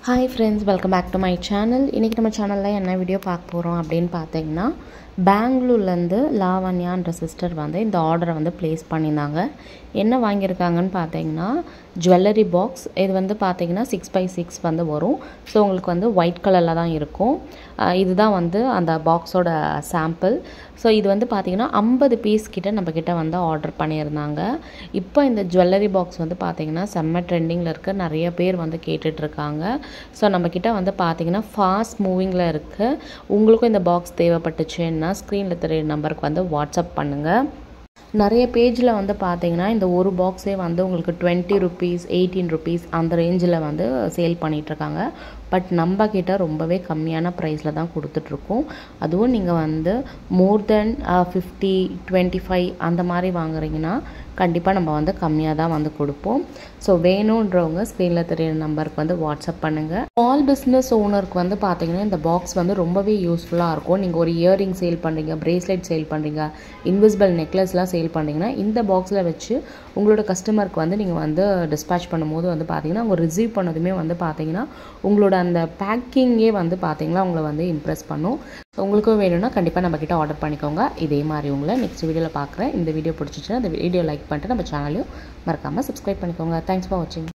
Hi friends, welcome back to my channel. இன்னைக்கு நம்ம சேனல்ல என்ன வீடியோ பார்க்க போறோம் அப்படினு பாத்தீங்கன்னா பெங்களூர்ல இருந்து லாவண்யான்ற சிஸ்டர் வந்து இந்த ஆர்டரை வந்து பிளேஸ் பண்ணிருந்தாங்க. என்ன வாங்கிருக்காங்கன்னு பாத்தீங்கன்னா ஜுவல்லரி பாக்ஸ். இது வந்து பாத்தீங்கன்னா 6x6 வந்து வரும். சோ உங்களுக்கு வந்து ஒயிட் கலர்ல தான் இருக்கும். இதுதான் வந்து அந்த பாக்ஸோட சாம்பிள். சோ இது வந்து பாத்தீங்கன்னா 50 பீஸ் கிட்ட நம்ம கிட்ட வந்து ஆர்டர் பண்ணிருந்தாங்க. இப்போ இந்த ஜுவல்லரி பாக்ஸ் வந்து பாத்தீங்கன்னா செம்ம ட்ரெண்டிங்ல இருக்கு. நிறைய பேர் வந்து கேட்டுட்டு இருக்காங்க. சோ நம்ம கிட்ட வந்து பாத்தீங்கன்னா ஃபாஸ்ட் மூவிங்ல இருக்கு. உங்களுக்கும் இந்த பாக்ஸ் தேவைப்பட்டுச்சுன்னா ஸ்கிரீன்ல தெரியுற நம்பருக்கு வந்து வாட்ஸ்அப் பண்ணுங்க. நிறைய பேஜ்ல வந்து பாத்தீங்கன்னா இந்த ஒரு பாக்ஸே வந்து உங்களுக்கு 20 ரூபீஸ் 18 ரூபீஸ் அந்த ரேஞ்சில் வந்து சேல் பண்ணிட்டு இருக்காங்க. பட் நம்ம கிட்ட ரொம்பவே கம்மியான பிரைஸ்ல தான் கொடுத்துட்டு இருக்கோம். அதுவும் நீங்க வந்து மோர் தென் 50 25 அந்த மாதிரி வாங்குறீங்கன்னா கண்டிப்பா நம்ம வந்து கம்மியா தான் வந்து கொடுப்போம். சோ வேணும்ன்றவங்க ஸ்கிரீன்ல தெரியுற நம்பருக்கு வந்து வாட்ஸ்அப் பண்ணுங்க. ஸ்மால் பிசினஸ் ஓனருக்கு வந்து பாத்தீங்கன்னா இந்த பாக்ஸ் வந்து ரொம்பவே யூஸ்ஃபுல்லா இருக்கும். நீங்க ஒரு இயரிங் சேல் பண்றீங்க, பிரேஸ்லெட் சேல் பண்றீங்க, இன்விசிபிள் நெக்லஸ்லாம் சேல் பண்றீங்கன்னா இந்த பாக்ஸ்ல வச்சு உங்களோட கஸ்டமருக்கு வந்து நீங்க வந்து டிஸ்பேட்ச் பண்ணும்போது வந்து பாத்தீங்கன்னா அவங்க ரிசீவ் பண்ணதுமே வந்து பாத்தீங்கன்னா உங்களோட அந்த பேக்கிங்கே வந்து பாத்தீங்கன்னா உங்களை வந்து இம்ப்ரெஸ் பண்ணும். உங்களுக்கு வேணும்னா கண்டிப்பா நம்ம கிட்ட ஆர்டர் பண்ணிக்கோங்க. இதே மாதிரி உங்களை நெக்ஸ்ட் வீடியோல பார்க்குறேன். இந்த வீடியோ பிடிச்சிச்சுன்னா இந்த வீடியோ லைக் பண்ணிட்டு நம்ம சேனலையும் மறக்காம சப்ஸ்கிரைப் பண்ணிக்கோங்க. தேங்க்ஸ் ஃபார் வாட்சிங்.